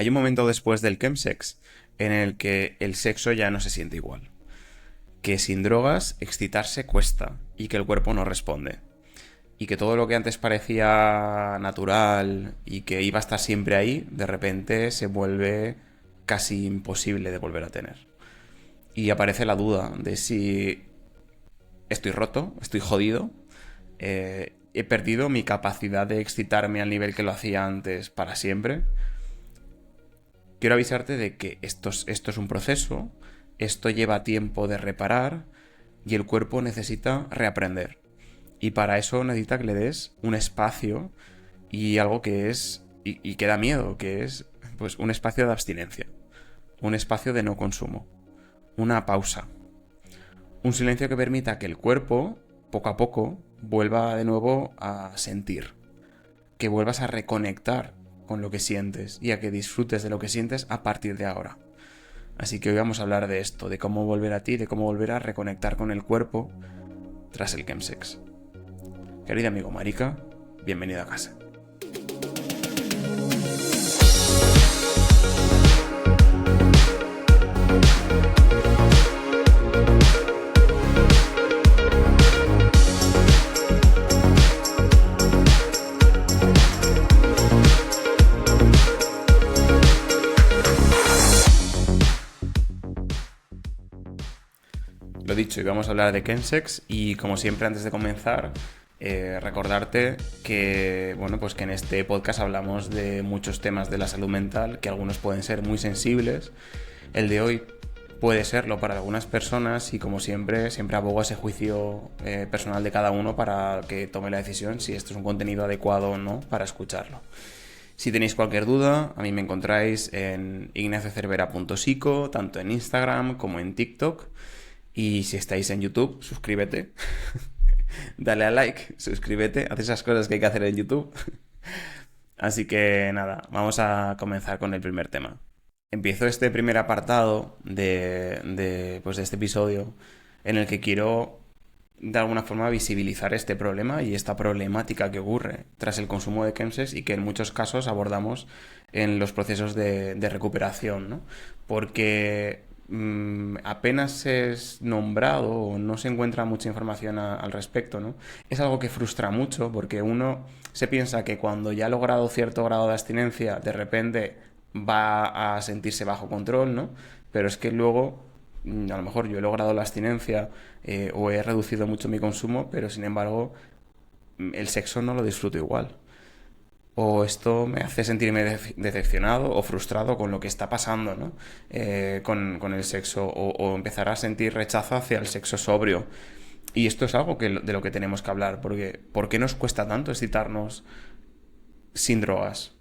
Hay un momento después del chemsex en el que el sexo ya no se siente igual. Que sin drogas excitarse cuesta y que el cuerpo no responde. Y que todo lo que antes parecía natural y que iba a estar siempre ahí, de repente se vuelve casi imposible de volver a tener. Y aparece la duda de si estoy roto, estoy jodido, he perdido mi capacidad de excitarme al nivel que lo hacía antes para siempre. Quiero avisarte de que esto es un proceso, esto lleva tiempo de reparar y el cuerpo necesita reaprender. Y para eso necesita que le des un espacio y algo que es, y que da miedo, que es pues un espacio de abstinencia, un espacio de no consumo, una pausa, un silencio que permita que el cuerpo, poco a poco, vuelva de nuevo a sentir, que vuelvas a reconectar con lo que sientes y a que disfrutes de lo que sientes a partir de ahora. Así que hoy vamos a hablar de esto, de cómo volver a ti, de cómo volver a reconectar con el cuerpo tras el chemsex. Querido amigo marica, bienvenido a casa. Lo dicho, hoy vamos a hablar de chemsex y como siempre antes de comenzar, recordarte que, bueno, pues que en este podcast hablamos de muchos temas de la salud mental, que algunos pueden ser muy sensibles. El de hoy puede serlo para algunas personas y como siempre, siempre abogo a ese juicio personal de cada uno para que tome la decisión si esto es un contenido adecuado o no para escucharlo. Si tenéis cualquier duda, a mí me encontráis en ignaciocervera.psico, tanto en Instagram como en TikTok. Y si estáis en YouTube, suscríbete. Dale a like, suscríbete, haz esas cosas que hay que hacer en YouTube. Así que nada, vamos a comenzar con el primer tema. Empiezo este primer apartado pues de este episodio en el que quiero de alguna forma visibilizar este problema y esta problemática que ocurre tras el consumo de chemsex y que en muchos casos abordamos en los procesos de recuperación, ¿no? Porque apenas es nombrado o no se encuentra mucha información al respecto, ¿no? Es algo que frustra mucho porque uno se piensa que cuando ya ha logrado cierto grado de abstinencia, de repente va a sentirse bajo control, ¿no? Pero es que luego a lo mejor yo he logrado la abstinencia o he reducido mucho mi consumo, pero sin embargo el sexo no lo disfruto igual. O esto me hace sentirme decepcionado o frustrado con lo que está pasando, ¿no? Con el sexo o empezar a sentir rechazo hacia el sexo sobrio. Y esto es algo de lo que tenemos que hablar, porque ¿por qué nos cuesta tanto excitarnos sin drogas?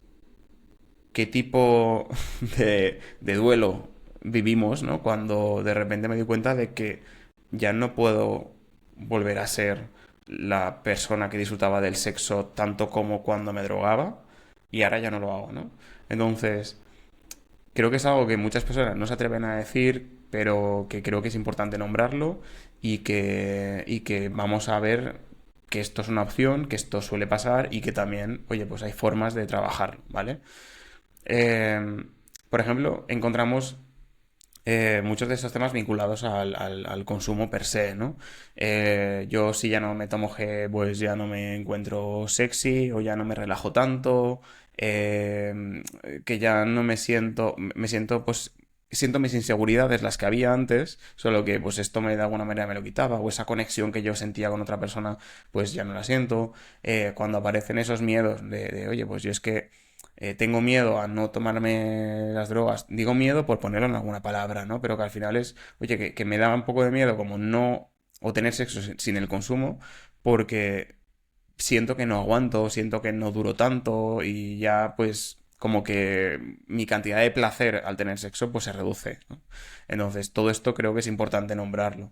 ¿Qué tipo de duelo vivimos, ¿no? Cuando de repente me di cuenta de que ya no puedo volver a ser la persona que disfrutaba del sexo tanto como cuando me drogaba y ahora ya no lo hago, ¿no? Entonces, creo que es algo que muchas personas no se atreven a decir, pero que creo que es importante nombrarlo y que vamos a ver que esto es una opción, que esto suele pasar y que también, oye, pues hay formas de trabajar, ¿vale? Eh, por ejemplo, encontramos muchos de estos temas vinculados al consumo per se, ¿no? Yo si ya no me tomo G, pues ya no me encuentro sexy o ya no me relajo tanto, que ya no me siento, pues, siento mis inseguridades, las que había antes, solo que pues esto de alguna manera me lo quitaba, o esa conexión que yo sentía con otra persona, pues ya no la siento. Cuando aparecen esos miedos oye, pues yo es que tengo miedo a no tomarme las drogas. Digo miedo por ponerlo en alguna palabra, ¿no? Pero que al final es, oye, que me da un poco de miedo como no, o tener sexo sin el consumo, porque siento que no aguanto, siento que no duro tanto y ya pues como que mi cantidad de placer al tener sexo pues se reduce, ¿no? Entonces todo esto creo que es importante nombrarlo.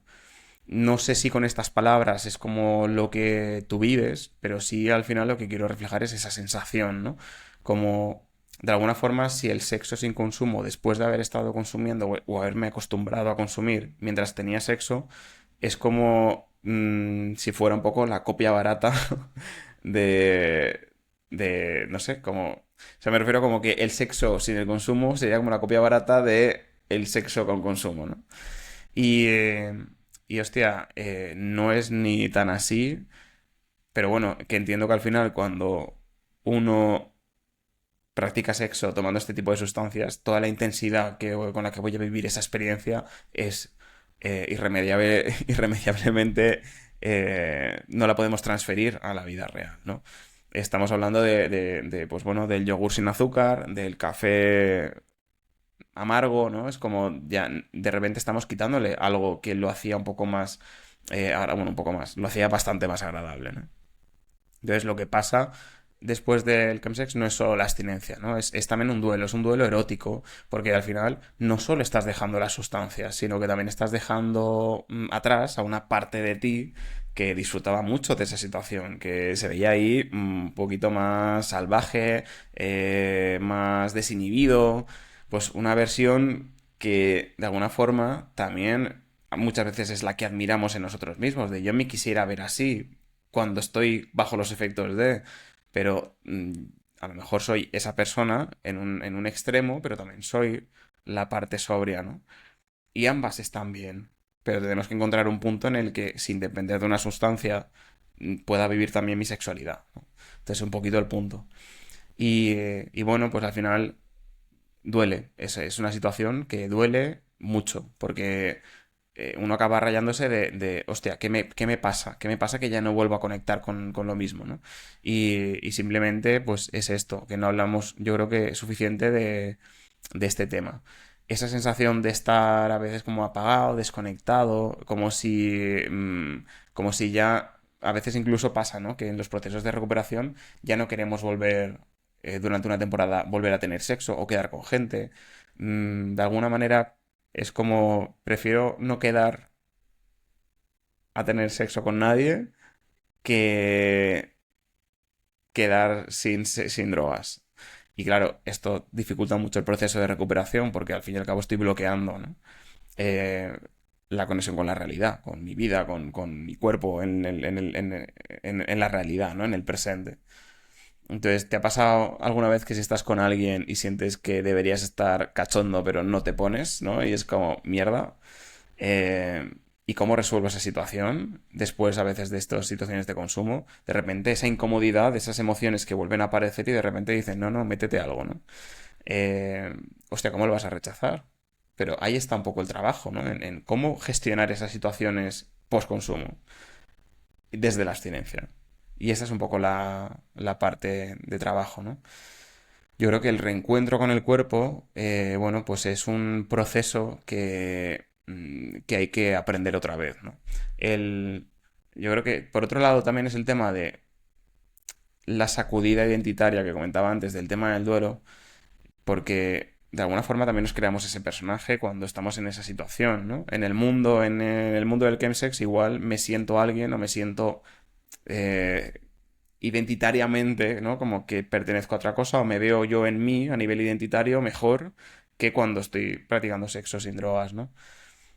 No sé si con estas palabras es como lo que tú vives, pero sí al final lo que quiero reflejar es esa sensación, ¿no? Como de alguna forma si el sexo sin consumo después de haber estado consumiendo o haberme acostumbrado a consumir mientras tenía sexo, es como si fuera un poco la copia barata de, no sé, como O sea, me refiero como que el sexo sin el consumo sería como la copia barata de el sexo con consumo, ¿no? Y, hostia, no es ni tan así, pero bueno, que entiendo que al final cuando uno practica sexo tomando este tipo de sustancias, toda la intensidad con la que voy a vivir esa experiencia es irremediablemente no la podemos transferir a la vida real, ¿no? Estamos hablando pues bueno, del yogur sin azúcar, del café amargo, ¿no? Es como ya de repente estamos quitándole algo que lo hacía un poco más, ahora bueno, un poco más, lo hacía bastante más agradable, ¿no? Entonces lo que pasa después del chemsex no es solo la abstinencia, ¿no? Es también un duelo, es un duelo erótico, porque al final no solo estás dejando las sustancias, sino que también estás dejando atrás a una parte de ti que disfrutaba mucho de esa situación, que se veía ahí un poquito más salvaje, más desinhibido, pues una versión que de alguna forma también muchas veces es la que admiramos en nosotros mismos, de yo me quisiera ver así cuando estoy bajo los efectos de, pero a lo mejor soy esa persona en un extremo, pero también soy la parte sobria, ¿no? Y ambas están bien, pero tenemos que encontrar un punto en el que, sin depender de una sustancia, pueda vivir también mi sexualidad, ¿no? Entonces, un poquito el punto. Y bueno, pues al final duele. Es una situación que duele mucho, porque uno acaba rayándose hostia, qué me pasa? ¿Qué me pasa que ya no vuelvo a conectar con lo mismo, ¿no? Y simplemente, pues es esto, que no hablamos, yo creo que suficiente de este tema. Esa sensación de estar a veces como apagado, desconectado, como si ya, a veces incluso pasa, ¿no? Que en los procesos de recuperación ya no queremos volver durante una temporada, volver a tener sexo o quedar con gente. De alguna manera es como, prefiero no quedar a tener sexo con nadie que quedar sin drogas. Y claro, esto dificulta mucho el proceso de recuperación porque al fin y al cabo estoy bloqueando, ¿no? Eh, la conexión con la realidad, con mi vida, con mi cuerpo en la realidad, ¿no? En el presente. Entonces, ¿te ha pasado alguna vez que si estás con alguien y sientes que deberías estar cachondo pero no te pones, ¿no? Y es como, mierda. Eh, ¿Y cómo resuelvo esa situación? Después, a veces, de estas situaciones de consumo, de repente esa incomodidad, esas emociones que vuelven a aparecer y de repente dicen, no, no, métete algo, ¿no? Eh, hostia, ¿cómo lo vas a rechazar? Pero ahí está un poco el trabajo, ¿no? En cómo gestionar esas situaciones post-consumo desde la abstinencia. Y esa es un poco la parte de trabajo, ¿no? Yo creo que el reencuentro con el cuerpo, bueno, pues es un proceso que hay que aprender otra vez, ¿no? El, yo creo que, por otro lado, también es el tema de la sacudida identitaria que comentaba antes, del tema del duelo, porque de alguna forma también nos creamos ese personaje cuando estamos en esa situación, ¿no? En el mundo del chemsex, igual me siento alguien o me siento eh, identitariamente, ¿no? Como que pertenezco a otra cosa o me veo yo en mí a nivel identitario mejor que cuando estoy practicando sexo sin drogas, ¿no?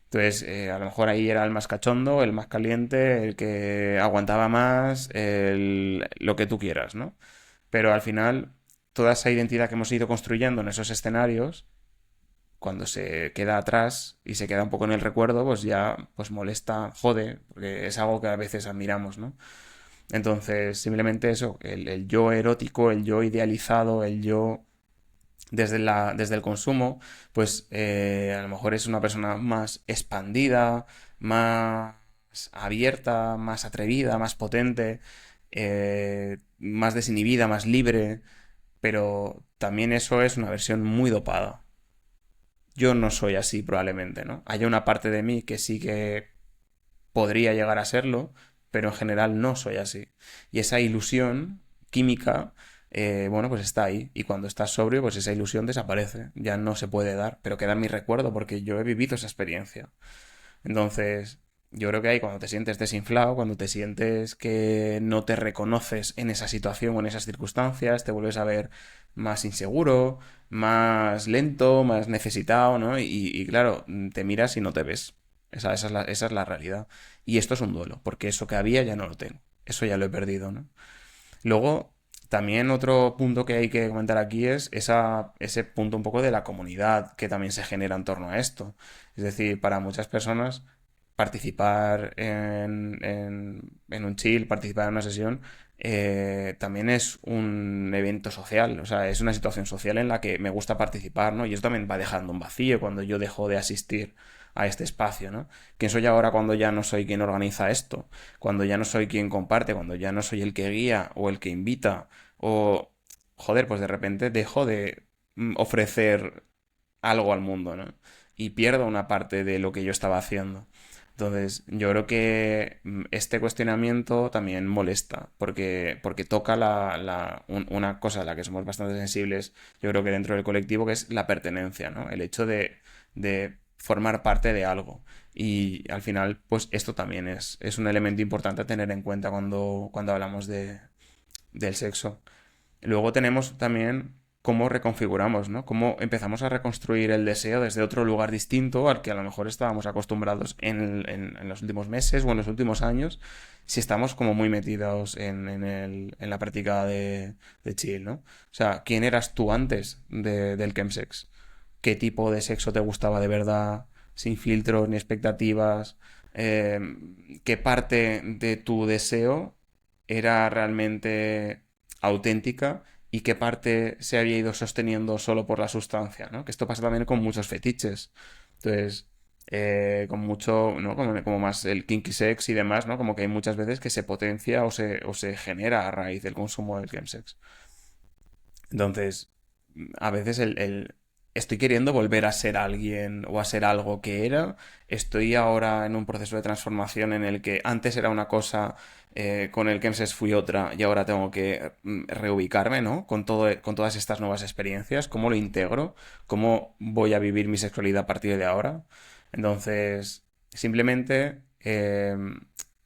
Entonces, a lo mejor ahí era el más cachondo, el más caliente, el que aguantaba más, lo que tú quieras, ¿no? Pero al final, toda esa identidad que hemos ido construyendo en esos escenarios, cuando se queda atrás y se queda un poco en el recuerdo, pues ya pues molesta, jode, porque es algo que a veces admiramos, ¿no? Entonces, simplemente eso, el yo erótico, el yo idealizado, el yo desde el consumo, pues a lo mejor es una persona más expandida, más abierta, más atrevida, más potente, más desinhibida, más libre, pero también eso es una versión muy dopada. Yo no soy así probablemente, ¿no? Hay una parte de mí que sí que podría llegar a serlo, pero en general no soy así. Y esa ilusión química, bueno, pues está ahí. Y cuando estás sobrio, pues esa ilusión desaparece. Ya no se puede dar, pero queda en mi recuerdo porque yo he vivido esa experiencia. Entonces, yo creo que ahí cuando te sientes desinflado, cuando te sientes que no te reconoces en esa situación o en esas circunstancias, te vuelves a ver más inseguro, más lento, más necesitado, ¿no? Y claro, te miras y no te ves. Esa es la realidad. Y esto es un duelo, porque eso que había ya no lo tengo. Eso ya lo he perdido, ¿no? Luego, También otro punto que hay que comentar aquí es ese punto un poco de la comunidad que también se genera en torno a esto. Es decir, para muchas personas participar en un chill, participar en una sesión, también es un evento social, o sea, es una situación social en la que me gusta participar, ¿no? Y eso también va dejando un vacío cuando yo dejo de asistir a este espacio, ¿no? ¿Quién soy ahora cuando ya no soy quien organiza esto? Cuando ya no soy quien comparte, cuando ya no soy el que guía o el que invita, o, joder, pues de repente dejo de ofrecer algo al mundo, ¿no? Y pierdo una parte de lo que yo estaba haciendo. Entonces, yo creo que este cuestionamiento también molesta, porque toca una cosa a la que somos bastante sensibles, yo creo que dentro del colectivo, que es la pertenencia, ¿no? El hecho de formar parte de algo. Y al final, pues esto también es un elemento importante a tener en cuenta cuando hablamos del sexo. Luego tenemos también cómo reconfiguramos, ¿no? Cómo empezamos a reconstruir el deseo desde otro lugar distinto al que a lo mejor estábamos acostumbrados en los últimos meses o en los últimos años, si estamos como muy metidos en la práctica de chill, ¿no? O sea, ¿quién eras tú antes del chemsex? ¿Qué tipo de sexo te gustaba de verdad? Sin filtros ni expectativas. Eh, ¿Qué parte de tu deseo era realmente auténtica y qué parte se había ido sosteniendo solo por la sustancia, ¿no? Que esto pasa también con muchos fetiches. Entonces, con mucho, ¿no? Como más el kinky sex y demás, ¿no? Como que hay muchas veces que se potencia o se genera a raíz del consumo del chemsex. Entonces, a veces estoy queriendo volver a ser alguien o a ser algo que era. Estoy ahora en un proceso de transformación en el que antes era una cosa, con el Kemses fui otra y ahora tengo que reubicarme, ¿no? Con todas estas nuevas experiencias. ¿Cómo lo integro? ¿Cómo voy a vivir mi sexualidad a partir de ahora? Entonces, simplemente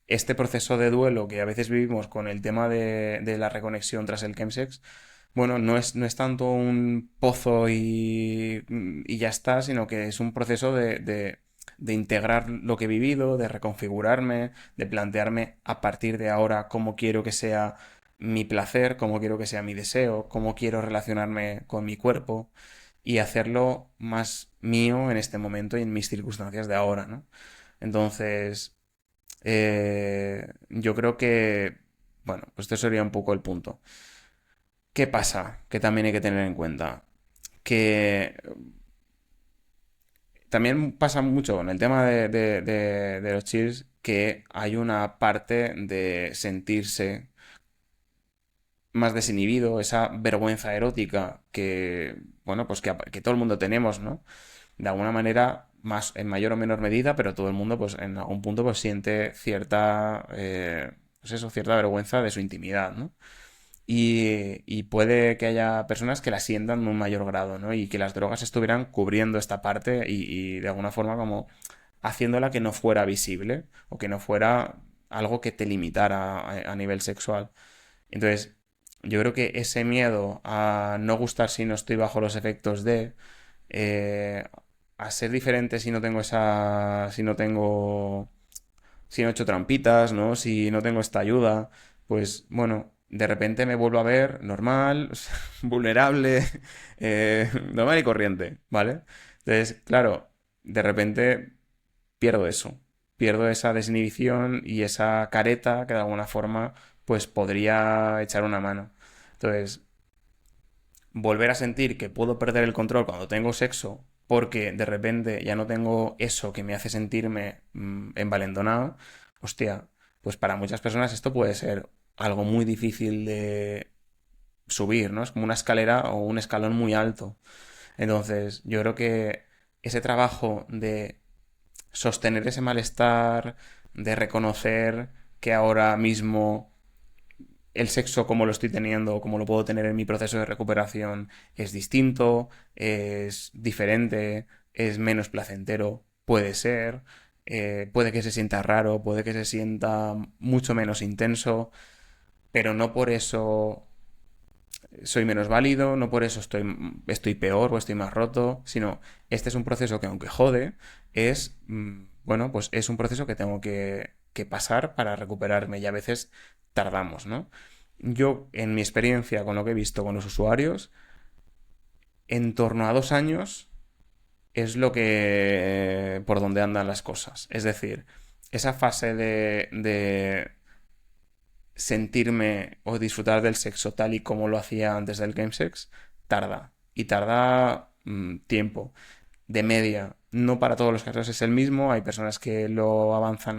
este proceso de duelo que a veces vivimos con el tema de la reconexión tras el chemsex, bueno, no es tanto un pozo y ya está, sino que es un proceso de integrar lo que he vivido, de reconfigurarme, de plantearme a partir de ahora cómo quiero que sea mi placer, cómo quiero que sea mi deseo, cómo quiero relacionarme con mi cuerpo y hacerlo más mío en este momento y en mis circunstancias de ahora, ¿no? Entonces, yo creo que, bueno, pues este sería un poco el punto. ¿Qué pasa? Que también hay que tener en cuenta. Que también pasa mucho con el tema de los chills que hay una parte de sentirse más desinhibido, esa vergüenza erótica que, bueno, pues que todo el mundo tenemos, ¿no? De alguna manera, más, en mayor o menor medida, pero todo el mundo, pues en algún punto, pues siente cierta, pues eso, cierta vergüenza de su intimidad, ¿no? Y puede que haya personas que la sientan en un mayor grado, ¿no? Y que las drogas estuvieran cubriendo esta parte y de alguna forma como haciéndola que no fuera visible o que no fuera algo que te limitara a nivel sexual. Entonces, yo creo que ese miedo a no gustar si no estoy bajo los efectos eh, a ser diferente si no tengo si no he hecho trampitas, ¿no? Si no tengo esta ayuda, pues bueno, de repente me vuelvo a ver normal, vulnerable, normal y corriente, ¿vale? Entonces, claro, de repente pierdo eso, pierdo esa desinhibición y esa careta que de alguna forma pues podría echar una mano. Entonces, volver a sentir que puedo perder el control cuando tengo sexo porque de repente ya no tengo eso que me hace sentirme envalentonado, hostia, pues para muchas personas esto puede ser algo muy difícil de subir, ¿no? Es como una escalera o un escalón muy alto. Entonces, yo creo que ese trabajo de sostener ese malestar, de reconocer que ahora mismo el sexo como lo estoy teniendo o como lo puedo tener en mi proceso de recuperación es distinto, es diferente, es menos placentero, puede ser, puede que se sienta raro, puede que se sienta mucho menos intenso, pero no por eso soy menos válido, no por eso estoy peor o estoy más roto, sino este es un proceso que aunque jode, bueno, pues es un proceso que tengo que pasar para recuperarme y a veces tardamos, ¿no? Yo, en mi experiencia con lo que he visto con los usuarios, en torno a 2 años es lo que por donde andan las cosas. Es decir, esa fase de sentirme o disfrutar del sexo tal y como lo hacía antes del gamesex tarda. Y tarda tiempo. De media. No para todos los casos es el mismo. Hay personas que lo avanzan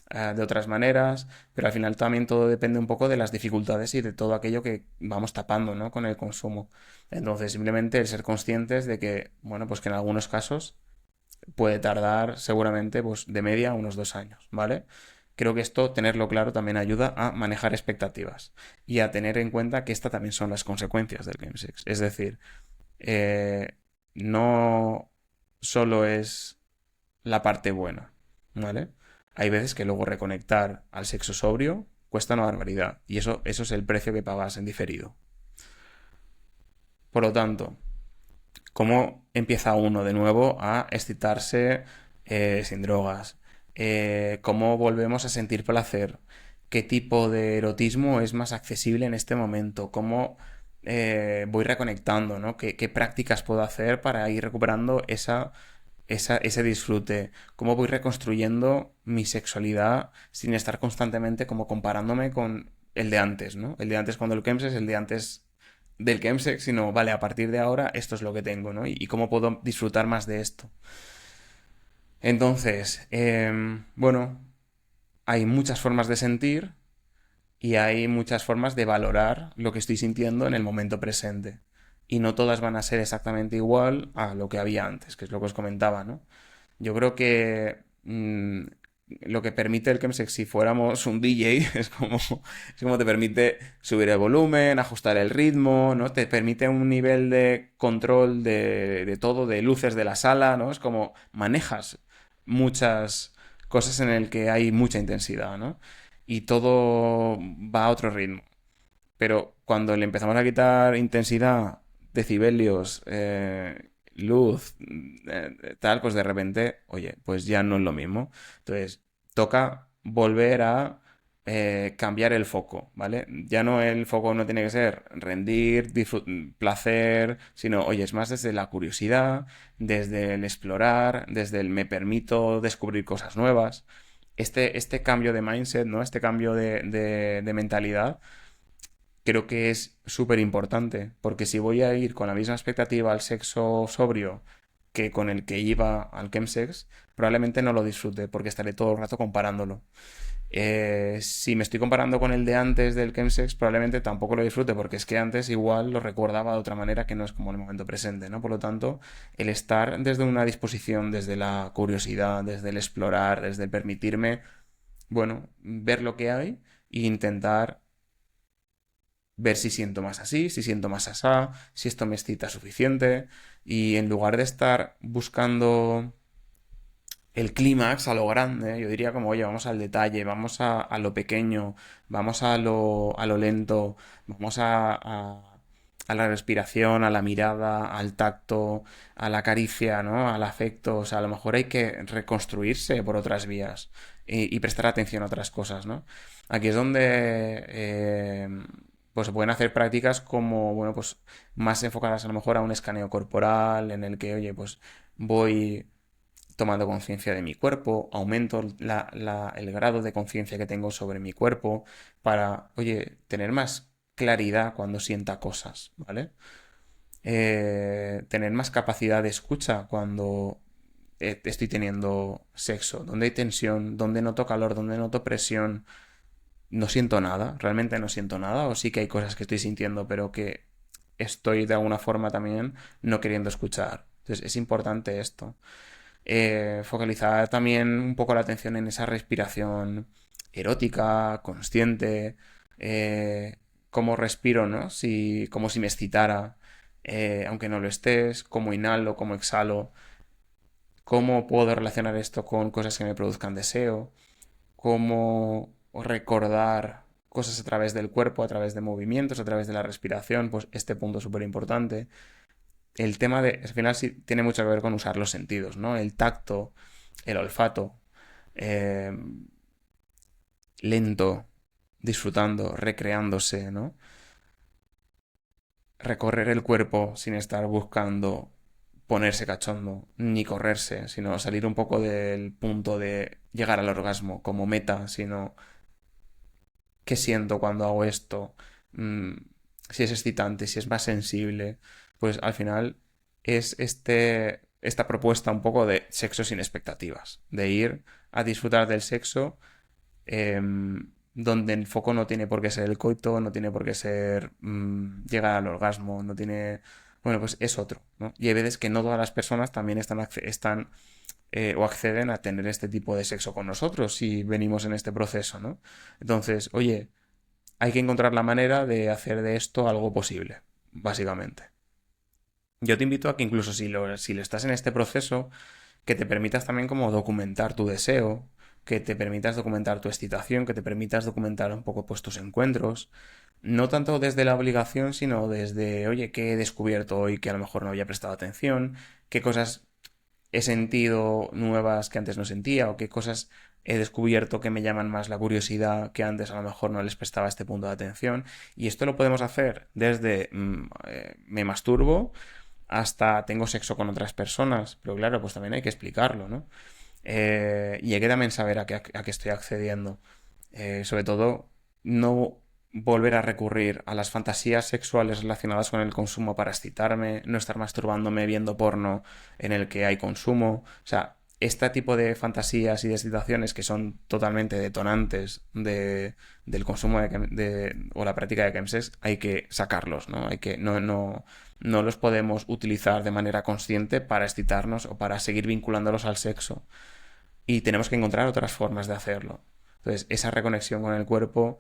de otras maneras. Pero al final también todo depende un poco de las dificultades y de todo aquello que vamos tapando, ¿no? Con el consumo. Entonces, simplemente el ser conscientes de que, bueno, pues que en algunos casos puede tardar seguramente pues, de media unos 2 años, ¿vale? Creo que esto, tenerlo claro, también ayuda a manejar expectativas y a tener en cuenta que estas también son las consecuencias del game sex. Es decir, eh, no solo es la parte buena, ¿vale? Hay veces que luego reconectar al sexo sobrio cuesta una barbaridad y eso es el precio que pagas en diferido. Por lo tanto, ¿cómo empieza uno de nuevo a excitarse sin drogas? ¿Cómo volvemos a sentir placer? ¿Qué tipo de erotismo es más accesible en este momento? ¿Cómo voy reconectando, ¿no? ¿Qué prácticas puedo hacer para ir recuperando ese disfrute? ¿Cómo voy reconstruyendo mi sexualidad sin estar constantemente como comparándome con el de antes, ¿no? El de antes cuando el Kemsex, el de antes del Chemsex, sino, vale, a partir de ahora esto es lo que tengo, ¿no? Y cómo puedo disfrutar más de esto. Entonces, bueno, hay muchas formas de sentir y hay muchas formas de valorar lo que estoy sintiendo en el momento presente. Y no todas van a ser exactamente igual a lo que había antes, que es lo que os comentaba, ¿no? Yo creo que lo que permite el Chemsex, si fuéramos un DJ, es como te permite subir el volumen, ajustar el ritmo, ¿no? Te permite un nivel de control de todo, de luces de la sala, ¿no? Es como manejas muchas cosas en el que hay mucha intensidad, ¿no? Y todo va a otro ritmo. Pero cuando le empezamos a quitar intensidad, decibelios, luz, tal, pues de repente, oye, pues ya no es lo mismo. Entonces, toca volver a cambiar el foco, ¿vale? Ya no el foco no tiene que ser rendir, placer, sino, oye, es más desde la curiosidad, desde el explorar, desde el me permito descubrir cosas nuevas. Este cambio de mindset, ¿no? Este cambio de mentalidad creo que es súper importante, porque si voy a ir con la misma expectativa al sexo sobrio que con el que iba al chemsex, probablemente no lo disfrute, porque estaré todo el rato comparándolo. Si me estoy comparando con el de antes del chemsex, probablemente tampoco lo disfrute, porque es que antes igual lo recordaba de otra manera que no es como en el momento presente, ¿no? Por lo tanto, el estar desde una disposición, desde la curiosidad, desde el explorar, desde el permitirme, bueno, ver lo que hay e intentar ver si siento más así, si siento más asá, si esto me excita suficiente. Y en lugar de estar buscando el clímax a lo grande, yo diría como, oye, vamos al detalle, vamos a lo pequeño, vamos a lo lento, vamos a la respiración, a la mirada, al tacto, a la caricia, ¿no? Al afecto. O sea, a lo mejor hay que reconstruirse por otras vías y prestar atención a otras cosas, ¿no? Aquí es donde pues se pueden hacer prácticas como, bueno, pues más enfocadas a lo mejor a un escaneo corporal, en el que, oye, pues voy tomando conciencia de mi cuerpo, aumento el grado de conciencia que tengo sobre mi cuerpo para, oye, tener más claridad cuando sienta cosas, ¿vale? Tener más capacidad de escucha cuando estoy teniendo sexo, donde hay tensión, donde noto calor, donde noto presión, no siento nada, realmente no siento nada, o sí que hay cosas que estoy sintiendo, pero que estoy de alguna forma también no queriendo escuchar. Entonces es importante esto. Focalizar también un poco la atención en esa respiración erótica, consciente, cómo respiro, ¿no? Como si me excitara, aunque no lo estés, cómo inhalo, cómo exhalo, cómo puedo relacionar esto con cosas que me produzcan deseo, cómo recordar cosas a través del cuerpo, a través de movimientos, a través de la respiración, pues este punto es súper importante. El tema al final sí tiene mucho que ver con usar los sentidos, ¿no? El tacto, el olfato, eh, lento, disfrutando, recreándose, ¿no? Recorrer el cuerpo sin estar buscando ponerse cachondo, ni correrse, sino salir un poco del punto de llegar al orgasmo como meta, sino qué siento cuando hago esto. Mm, si es excitante, si es más sensible, pues al final es esta propuesta un poco de sexo sin expectativas, de ir a disfrutar del sexo, donde el foco no tiene por qué ser el coito, no tiene por qué ser llegar al orgasmo, no tiene... Bueno, pues es otro, ¿no? Y hay veces que no todas las personas también están o acceden a tener este tipo de sexo con nosotros si venimos en este proceso, ¿no? Entonces, oye, hay que encontrar la manera de hacer de esto algo posible, básicamente. Yo te invito a que incluso si lo estás en este proceso, que te permitas también como documentar tu deseo, que te permitas documentar tu excitación, que te permitas documentar un poco pues tus encuentros, no tanto desde la obligación, sino desde, oye, ¿qué he descubierto hoy que a lo mejor no había prestado atención? ¿Qué cosas he sentido nuevas que antes no sentía? ¿O qué cosas he descubierto que me llaman más la curiosidad que antes a lo mejor no les prestaba este punto de atención? Y esto lo podemos hacer desde me masturbo hasta tengo sexo con otras personas, pero claro, pues también hay que explicarlo, ¿no? Y hay que también saber a qué estoy accediendo. Sobre todo, no volver a recurrir a las fantasías sexuales relacionadas con el consumo para excitarme, no estar masturbándome viendo porno en el que hay consumo. O sea, este tipo de fantasías y de excitaciones que son totalmente detonantes del consumo o la práctica de chemsex, hay que sacarlos, ¿no? No los podemos utilizar de manera consciente para excitarnos o para seguir vinculándolos al sexo. Y tenemos que encontrar otras formas de hacerlo. Entonces, esa reconexión con el cuerpo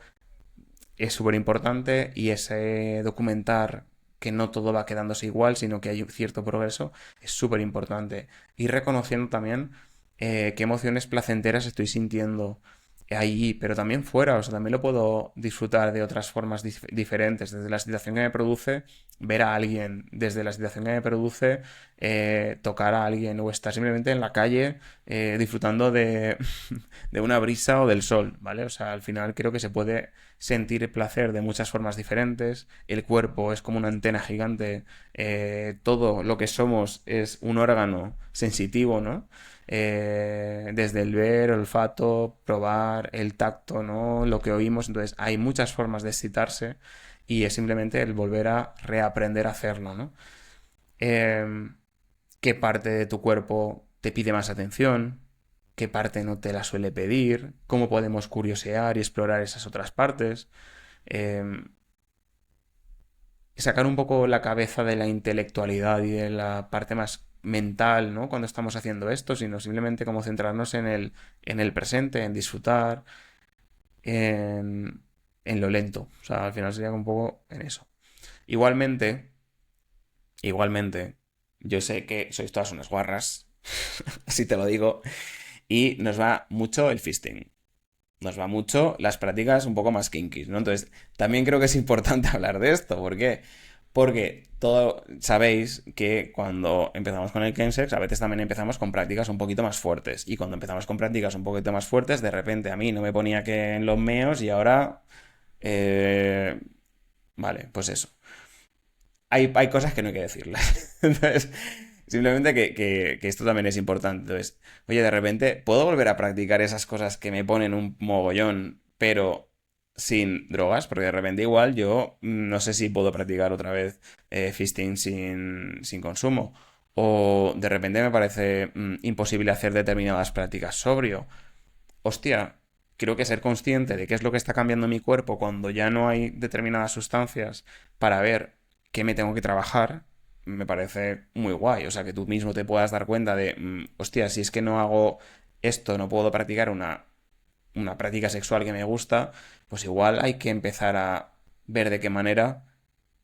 es súper importante y ese documentar que no todo va quedándose igual, sino que hay un cierto progreso, es súper importante. Y reconociendo también qué emociones placenteras estoy sintiendo ahí, pero también fuera, o sea, también lo puedo disfrutar de otras formas diferentes, desde la situación que me produce ver a alguien, desde la situación que me produce tocar a alguien o estar simplemente en la calle disfrutando de una brisa o del sol, ¿vale? O sea, al final creo que se puede sentir placer de muchas formas diferentes, el cuerpo es como una antena gigante, todo lo que somos es un órgano sensitivo, ¿no? Desde el ver, el olfato, probar, el tacto, ¿no? Lo que oímos. Entonces, hay muchas formas de excitarse y es simplemente el volver a reaprender a hacerlo, ¿no? Eh, ¿Qué parte de tu cuerpo te pide más atención? ¿Qué parte no te la suele pedir? ¿Cómo podemos curiosear y explorar esas otras partes? Eh, Sacar un poco la cabeza de la intelectualidad y de la parte más mental, ¿no? Cuando estamos haciendo esto, sino simplemente como centrarnos en el presente, en disfrutar, en, en lo lento. O sea, al final sería un poco en eso. Igualmente, yo sé que sois todas unas guarras, así te lo digo, y nos va mucho el fisting. Nos va mucho las prácticas un poco más kinkies, ¿no? Entonces, también creo que es importante hablar de esto. ¿Por qué? Porque todo sabéis que cuando empezamos con el chemsex, a veces también empezamos con prácticas un poquito más fuertes. Y cuando empezamos con prácticas un poquito más fuertes, de repente a mí no me ponía que en los meos y ahora... eh, Vale, pues eso. Hay cosas que no hay que decirlas. Entonces, simplemente que esto también es importante. Entonces, oye, de repente, ¿puedo volver a practicar esas cosas que me ponen un mogollón, pero sin drogas? Porque de repente igual yo no sé si puedo practicar otra vez fisting sin consumo. O de repente me parece imposible hacer determinadas prácticas sobrio. Hostia, creo que ser consciente de qué es lo que está cambiando en mi cuerpo cuando ya no hay determinadas sustancias para ver qué me tengo que trabajar, me parece muy guay. O sea, que tú mismo te puedas dar cuenta de, hostia, si es que no hago esto, no puedo practicar una práctica sexual que me gusta, pues igual hay que empezar a ver de qué manera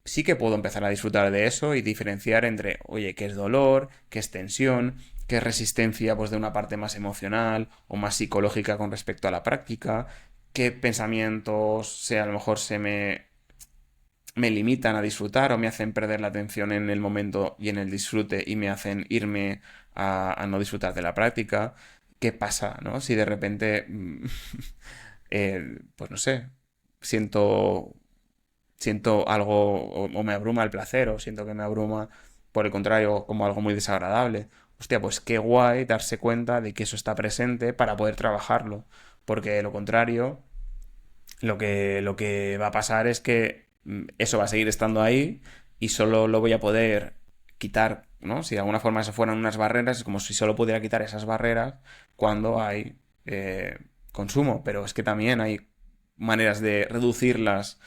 sí que puedo empezar a disfrutar de eso y diferenciar entre, oye, qué es dolor, qué es tensión, qué es resistencia pues de una parte más emocional o más psicológica con respecto a la práctica, qué pensamientos a lo mejor me limitan a disfrutar o me hacen perder la atención en el momento y en el disfrute y me hacen irme a no disfrutar de la práctica. ¿Qué pasa, no? Si de repente, pues no sé, siento, siento algo o me abruma el placer o siento que me abruma, por el contrario, como algo muy desagradable. Hostia, pues qué guay darse cuenta de que eso está presente para poder trabajarlo. Porque de lo contrario, lo que va a pasar es que eso va a seguir estando ahí y solo lo voy a poder quitar, ¿no? Si de alguna forma se fueran unas barreras, es como si solo pudiera quitar esas barreras cuando hay consumo, pero es que también hay maneras de reducirlas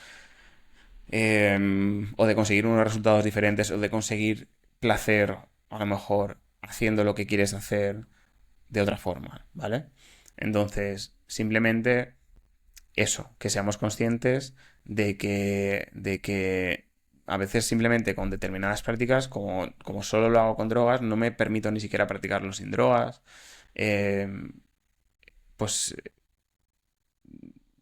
o de conseguir unos resultados diferentes o de conseguir placer, a lo mejor haciendo lo que quieres hacer de otra forma, ¿vale? Entonces, simplemente eso, que seamos conscientes de que a veces simplemente con determinadas prácticas, como solo lo hago con drogas, no me permito ni siquiera practicarlo sin drogas. eh, pues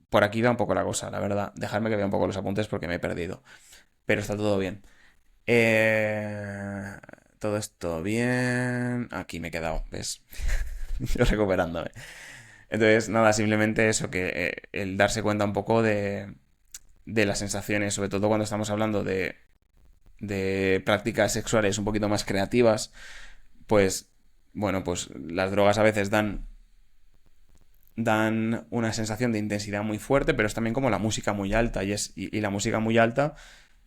por aquí va un poco la cosa, la verdad. Dejarme que vea un poco los apuntes porque me he perdido. Pero está todo bien. Eh, todo esto bien. Aquí me he quedado, ¿ves? Yo recuperándome. Entonces, nada, simplemente eso, que el darse cuenta un poco de las sensaciones, sobre todo cuando estamos hablando de prácticas sexuales un poquito más creativas, pues, bueno, pues las drogas a veces dan una sensación de intensidad muy fuerte, pero es también como la música muy alta, y la música muy alta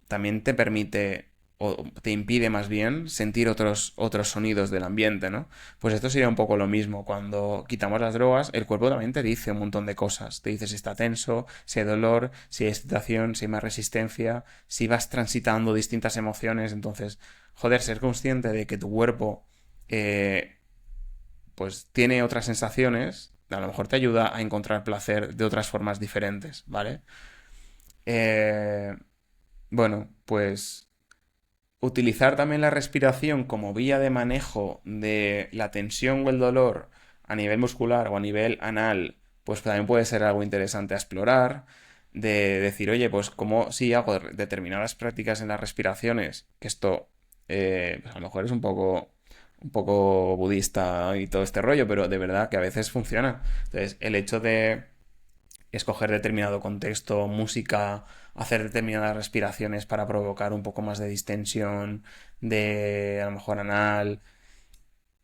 también te permite o te impide más bien sentir otros sonidos del ambiente, ¿no? Pues esto sería un poco lo mismo. Cuando quitamos las drogas, el cuerpo también te dice un montón de cosas. Te dice si está tenso, si hay dolor, si hay excitación, si hay más resistencia, si vas transitando distintas emociones. Entonces, joder, ser consciente de que tu cuerpo pues tiene otras sensaciones, a lo mejor te ayuda a encontrar placer de otras formas diferentes, ¿vale? Eh, bueno, pues utilizar también la respiración como vía de manejo de la tensión o el dolor a nivel muscular o a nivel anal, pues también puede ser algo interesante a explorar. De decir, oye, pues como si hago determinadas prácticas en las respiraciones, que esto pues a lo mejor es un poco budista y todo este rollo, pero de verdad que a veces funciona. Entonces, el hecho de escoger determinado contexto, música, hacer determinadas respiraciones para provocar un poco más de distensión, de a lo mejor anal.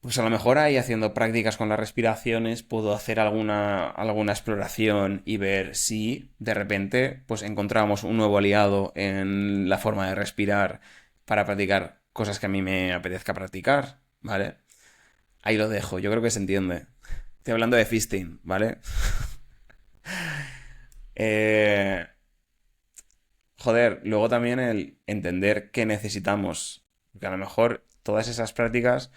Pues a lo mejor ahí haciendo prácticas con las respiraciones puedo hacer alguna exploración y ver si de repente pues encontramos un nuevo aliado en la forma de respirar para practicar cosas que a mí me apetezca practicar, ¿vale? Ahí lo dejo, yo creo que se entiende. Estoy hablando de fisting, ¿vale? Eh, Joder, luego también el entender que necesitamos, que a lo mejor todas esas prácticas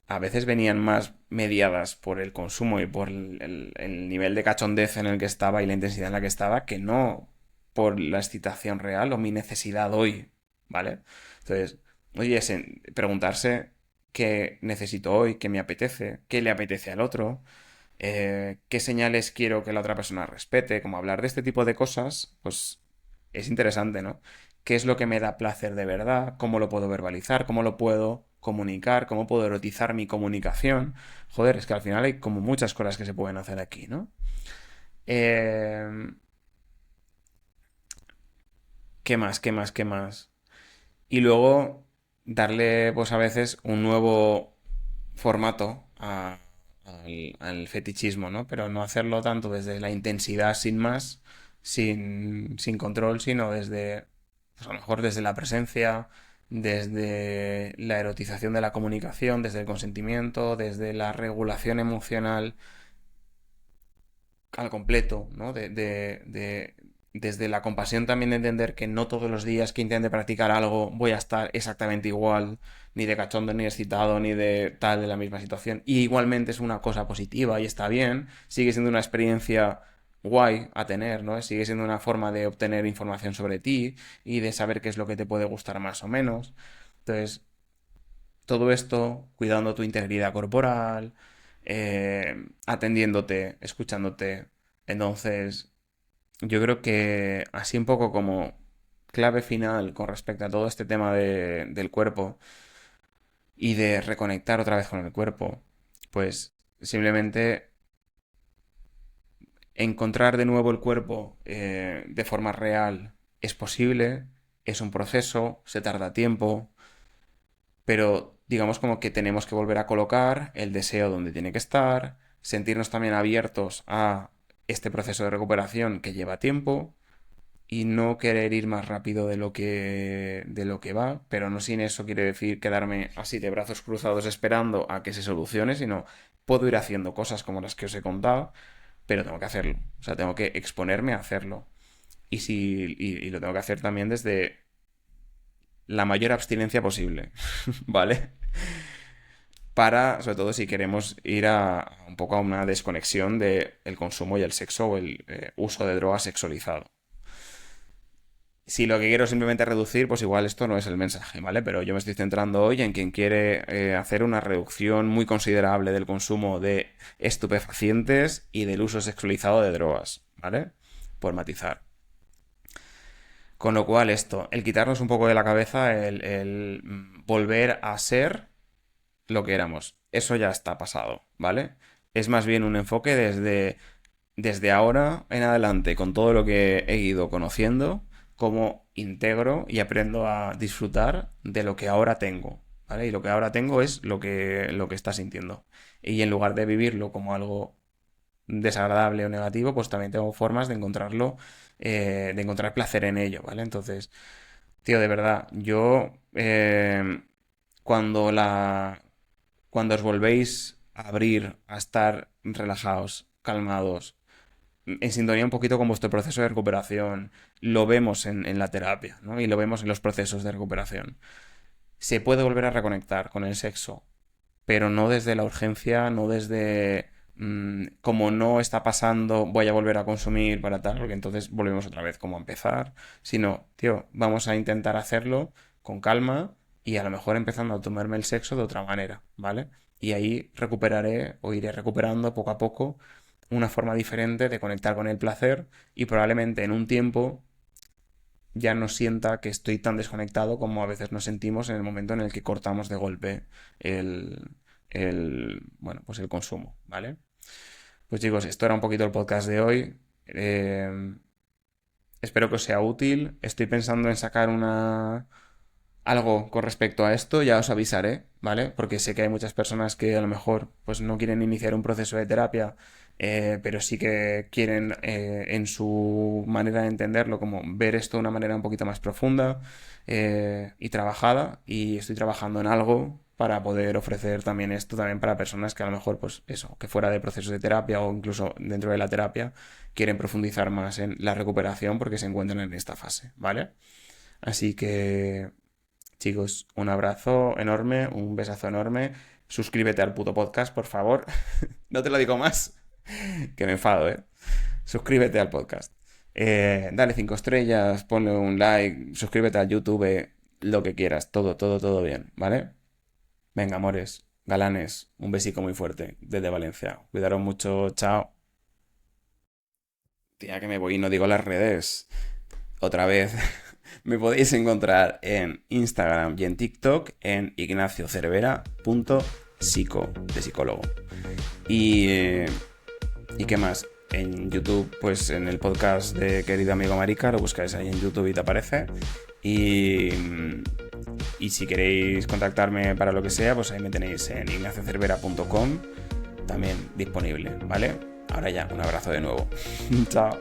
a veces venían más mediadas por el consumo y por el nivel de cachondez en el que estaba y la intensidad en la que estaba, que no por la excitación real o mi necesidad hoy, ¿vale? Entonces, oye, preguntarse qué necesito hoy, qué me apetece, qué le apetece al otro, qué señales quiero que la otra persona respete, como hablar de este tipo de cosas, pues es interesante, ¿no? ¿Qué es lo que me da placer de verdad? ¿Cómo lo puedo verbalizar? ¿Cómo lo puedo comunicar? ¿Cómo puedo erotizar mi comunicación? Joder, es que al final hay como muchas cosas que se pueden hacer aquí, ¿no? Eh, ¿Qué más? ¿Qué más? ¿Qué más? Y luego darle, pues a veces, un nuevo formato al fetichismo, ¿no? Pero no hacerlo tanto desde la intensidad sin más, sin control, sino desde, pues a lo mejor desde la presencia, desde la erotización de la comunicación, desde el consentimiento, desde la regulación emocional al completo, ¿no? Desde la compasión también de entender que no todos los días que intente practicar algo voy a estar exactamente igual, ni de cachondo, ni de excitado, ni de tal, de la misma situación. Y igualmente es una cosa positiva y está bien, sigue siendo una experiencia guay a tener, ¿no? Sigue siendo una forma de obtener información sobre ti y de saber qué es lo que te puede gustar más o menos. Entonces, todo esto cuidando tu integridad corporal, atendiéndote, escuchándote. Entonces, yo creo que así un poco como clave final con respecto a todo este tema del cuerpo y de reconectar otra vez con el cuerpo, pues simplemente Encontrar de nuevo el cuerpo de forma real es posible, es un proceso, se tarda tiempo, pero digamos como que tenemos que volver a colocar el deseo donde tiene que estar, sentirnos también abiertos a este proceso de recuperación que lleva tiempo y no querer ir más rápido de lo que va, pero no sin eso quiere decir quedarme así de brazos cruzados esperando a que se solucione, sino puedo ir haciendo cosas como las que os he contado, pero tengo que hacerlo, o sea, tengo que exponerme a hacerlo. Y lo tengo que hacer también desde la mayor abstinencia posible, ¿vale? Para, sobre todo si queremos ir un poco a una desconexión del consumo y el sexo o el uso de drogas sexualizado. Si lo que quiero es simplemente reducir, pues igual esto no es el mensaje, ¿vale? Pero yo me estoy centrando hoy en quien quiere hacer una reducción muy considerable del consumo de estupefacientes y del uso sexualizado de drogas, ¿vale? Por matizar. Con lo cual esto, el quitarnos un poco de la cabeza, el volver a ser lo que éramos, eso ya está pasado, ¿vale? Es más bien un enfoque desde ahora en adelante, con todo lo que he ido conociendo, cómo integro y aprendo a disfrutar de lo que ahora tengo, ¿vale? Y lo que ahora tengo es lo que está sintiendo. Y en lugar de vivirlo como algo desagradable o negativo, pues también tengo formas de encontrarlo, de encontrar placer en ello, ¿vale? Entonces, tío, de verdad, yo cuando cuando os volvéis a abrir, a estar relajados, calmados, en sintonía un poquito con vuestro proceso de recuperación, lo vemos en la terapia, ¿no? Y lo vemos en los procesos de recuperación. Se puede volver a reconectar con el sexo, pero no desde la urgencia, no desde como no está pasando, voy a volver a consumir para tal, porque entonces volvemos otra vez como a empezar, sino, tío, vamos a intentar hacerlo con calma y a lo mejor empezando a tomarme el sexo de otra manera, ¿vale? Y ahí recuperaré o iré recuperando poco a poco una forma diferente de conectar con el placer y probablemente en un tiempo ya no sienta que estoy tan desconectado como a veces nos sentimos en el momento en el que cortamos de golpe bueno, pues el consumo, ¿vale? Pues chicos, esto era un poquito el podcast de hoy. Espero que os sea útil. Estoy pensando en sacar algo con respecto a esto, ya os avisaré, ¿vale? Porque sé que hay muchas personas que a lo mejor pues no quieren iniciar un proceso de terapia, pero sí que quieren en su manera de entenderlo, como ver esto de una manera un poquito más profunda y trabajada, y estoy trabajando en algo para poder ofrecer también esto también para personas que a lo mejor, pues eso, que fuera de procesos de terapia o incluso dentro de la terapia quieren profundizar más en la recuperación porque se encuentran en esta fase, ¿vale? Así que chicos, un abrazo enorme, un besazo enorme. Suscríbete al puto podcast, por favor. No te lo digo más, que me enfado, ¿eh? Suscríbete al podcast. Dale 5 estrellas, ponle un like, suscríbete al YouTube, lo que quieras, todo, todo, todo bien, ¿vale? Venga, amores, galanes, un besico muy fuerte desde Valencia. Cuidaros mucho, chao. Tía, que me voy y no digo las redes. Otra vez. Me podéis encontrar en Instagram y en TikTok en ignaciocervera.psico, de psicólogo. Y qué más, en YouTube, pues en el podcast de Querido Amigo Marica, lo buscáis ahí en YouTube y te aparece. Y si queréis contactarme para lo que sea, pues ahí me tenéis en ignaciocervera.com, también disponible, ¿vale? Ahora ya, un abrazo de nuevo. Chao.